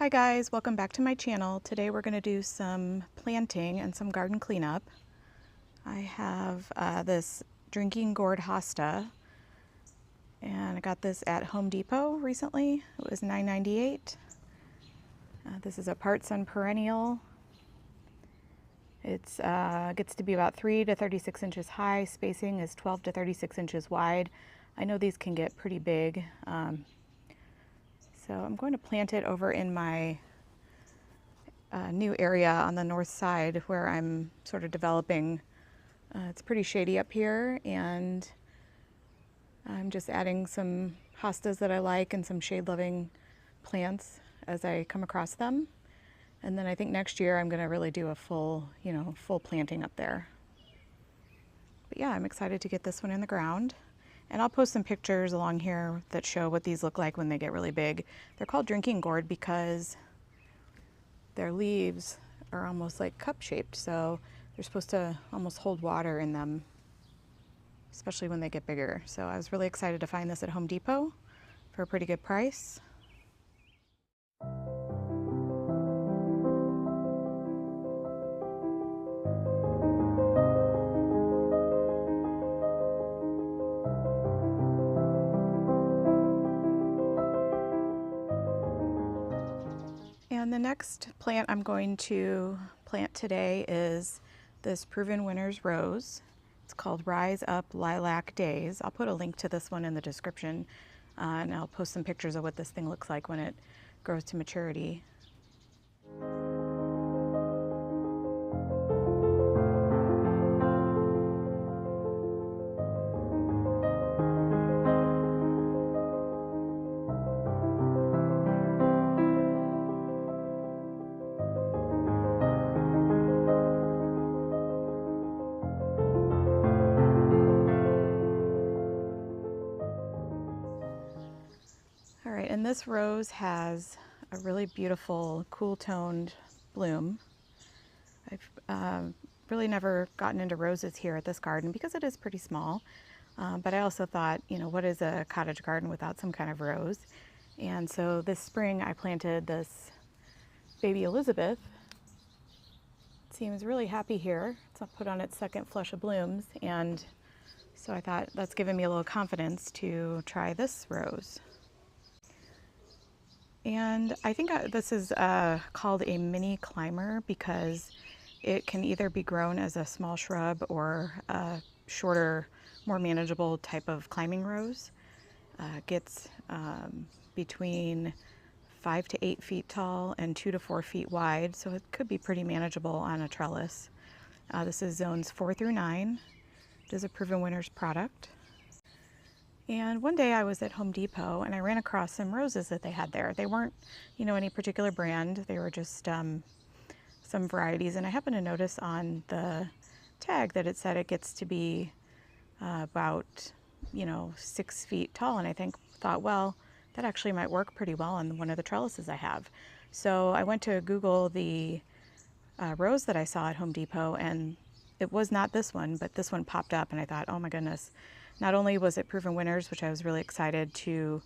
Hi guys, welcome back to my channel. Today we're going to do some planting and some garden cleanup. I have this Drinking Gourd Hosta, and I got this at Home Depot recently. It was $9.98. This is a part sun perennial. It gets to be about 3 to 36 inches high. Spacing is 12 to 36 inches wide. I know these can get pretty big. So I'm going to plant it over in my new area on the north side where I'm sort of developing. It's pretty shady up here, and I'm just adding some hostas that I like and some shade-loving plants as I come across them. And then I think next year I'm going to really do a full planting up there. But yeah, I'm excited to get this one in the ground. And I'll post some pictures along here that show what these look like when they get really big. They're called drinking gourd because their leaves are almost like cup-shaped, so they're supposed to almost hold water in them, especially when they get bigger. So I was really excited to find this at Home Depot for a pretty good price. And the next plant I'm going to plant today is this Proven Winners Rose. It's called Rise Up Lilac Days. I'll put a link to this one in the description, and I'll post some pictures of what this thing looks like when it grows to maturity. All right, and this rose has a really beautiful, cool-toned bloom. I've really never gotten into roses here at this garden because it is pretty small, but I also thought, what is a cottage garden without some kind of rose? And so this spring I planted this baby Elizabeth. It seems really happy here. It's put on its second flush of blooms, and so I thought that's given me a little confidence to try this rose. And I think this is called a mini climber because it can either be grown as a small shrub or a shorter, more manageable type of climbing rose. It gets between 5 to 8 feet tall and 2 to 4 feet wide, so it could be pretty manageable on a trellis. This is zones 4 through 9. It is a Proven Winners product. And one day I was at Home Depot and I ran across some roses that they had there. They weren't, any particular brand. They were just some varieties. And I happened to notice on the tag that it said it gets to be about, 6 feet tall. And I thought, well, that actually might work pretty well on one of the trellises I have. So I went to Google the rose that I saw at Home Depot, and it was not this one, but this one popped up, and I thought, oh my goodness. Not only was it Proven Winners, which I was really excited to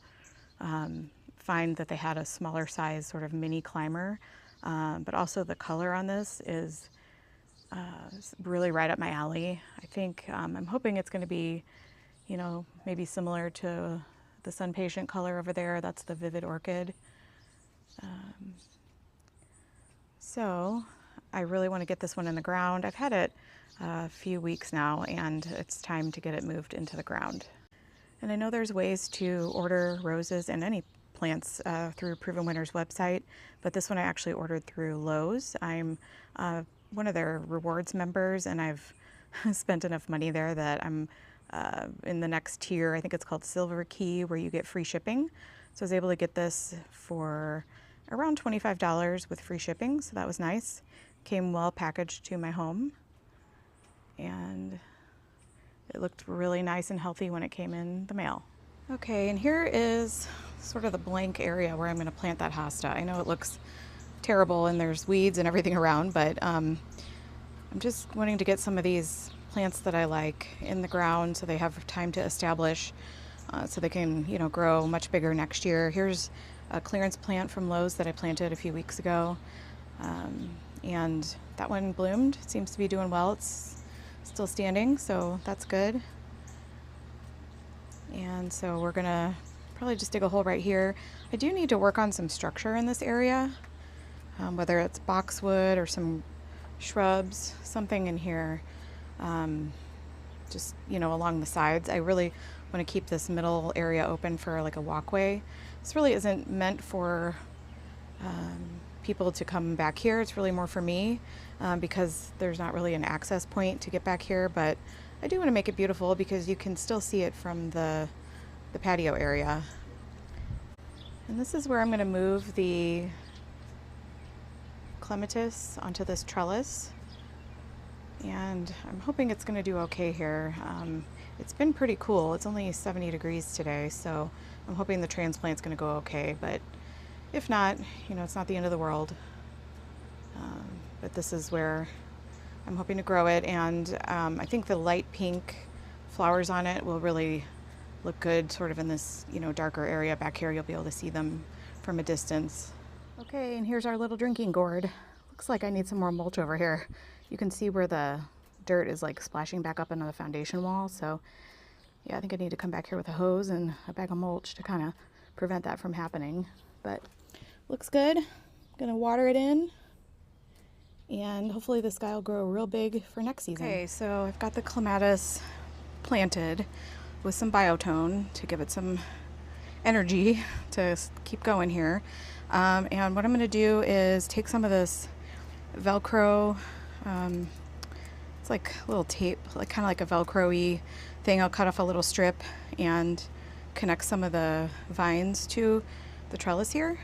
find that they had a smaller size sort of mini climber, but also the color on this is really right up my alley. I think I'm hoping it's going to be, maybe similar to the Sun Patient color over there. That's the Vivid Orchid. So I really want to get this one in the ground. I've had it a few weeks now, and it's time to get it moved into the ground. And I know there's ways to order roses and any plants through Proven Winners website, but this one I actually ordered through Lowe's. I'm one of their rewards members, and I've spent enough money there that I'm in the next tier. I think it's called Silver Key, where you get free shipping. So I was able to get this for around $25 with free shipping, so that was nice. Came well packaged to my home, and it looked really nice and healthy when it came in the mail. Okay, and here is sort of the blank area where I'm going to plant that hosta. I know it looks terrible and there's weeds and everything around, but I'm just wanting to get some of these plants that I like in the ground so they have time to establish, so they can, grow much bigger next year. Here's a clearance plant from Lowe's that I planted a few weeks ago. And that one bloomed. It seems to be doing well. It's still standing, so that's good. And so we're gonna probably just dig a hole right here. I do need to work on some structure in this area, whether it's boxwood or some shrubs, something in here, just, you know, along the sides. I really want to keep this middle area open for like a walkway. This really isn't meant for people to come back here. It's really more for me because there's not really an access point to get back here, but I do want to make it beautiful because you can still see it from the patio area. And this is where I'm going to move the clematis onto this trellis, and I'm hoping it's going to do okay here. It's been pretty cool. It's only 70 degrees today, so I'm hoping the transplant's going to go okay, but if not, you know, it's not the end of the world. But this is where I'm hoping to grow it, and I think the light pink flowers on it will really look good sort of in this, you know, darker area back here. You'll be able to see them from a distance. Okay, and here's our little drinking gourd. Looks like I need some more mulch over here. You can see where the dirt is like splashing back up into the foundation wall. So yeah, I think I need to come back here with a hose and a bag of mulch to kind of prevent that from happening. But looks good. I'm gonna water it in, and hopefully this guy will grow real big for next season. Okay, so I've got the clematis planted with some biotone to give it some energy to keep going here. And what I'm gonna do is take some of this Velcro, it's like a little tape, like kind of like a Velcro-y thing. I'll cut off a little strip and connect some of the vines to the trellis here.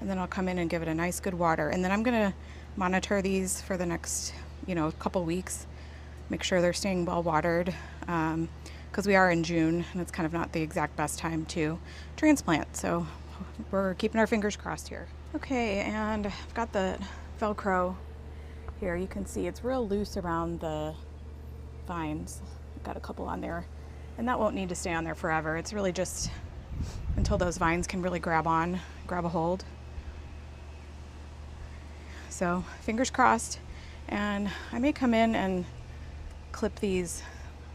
And then I'll come in and give it a nice good water. And then I'm gonna monitor these for the next, you know, couple weeks, make sure they're staying well watered, because we are in June and it's kind of not the exact best time to transplant. So we're keeping our fingers crossed here. Okay, and I've got the Velcro here. You can see it's real loose around the vines. I've got a couple on there, and that won't need to stay on there forever. It's really just until those vines can really grab a hold. So fingers crossed. And I may come in and clip these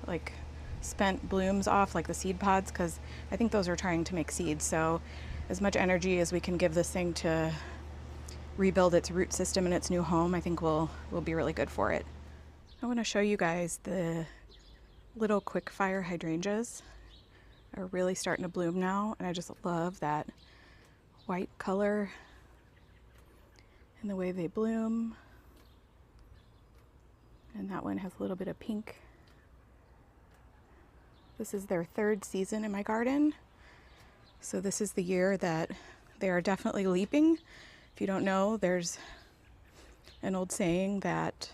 like spent blooms off, like the seed pods, because I think those are trying to make seeds. So as much energy as we can give this thing to rebuild its root system in its new home, I think will be really good for it. I want to show you guys the Little Quick Fire Hydrangeas are really starting to bloom now, and I just love that white color and the way they bloom. And that one has a little bit of pink. This is their third season in my garden, so this is the year that they are definitely leaping. If you don't know, there's an old saying that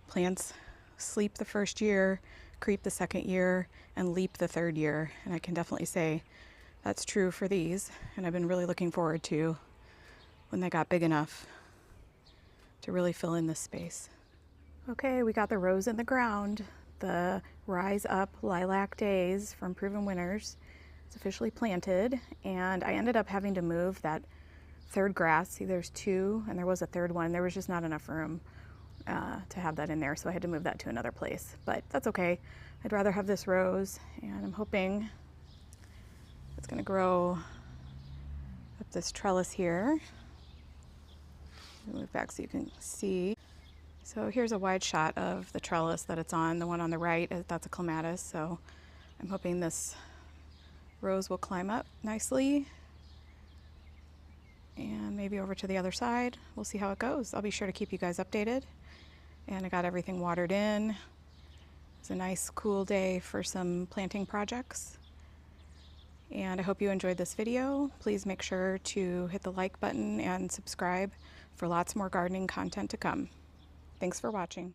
plants sleep the first year, creep the second year, and leap the third year. And I can definitely say that's true for these. And I've been really looking forward to when they got big enough to really fill in this space. Okay, we got the rose in the ground. The Rise Up Lilac Days from Proven Winners. It's officially planted, and I ended up having to move that third grass. See, there's two, and there was a third one. There was just not enough room to have that in there, so I had to move that to another place. But that's okay. I'd rather have this rose, and I'm hoping it's going to grow up this trellis here. Move back so you can see. So here's a wide shot of the trellis that it's on. The one on the right, that's a clematis, so I'm hoping this rose will climb up nicely and maybe over to the other side. We'll see how it goes. I'll be sure to keep you guys updated. And I got everything watered in. It's a nice cool day for some planting projects. And I hope you enjoyed this video. Please make sure to hit the like button and subscribe for lots more gardening content to come. Thanks for watching.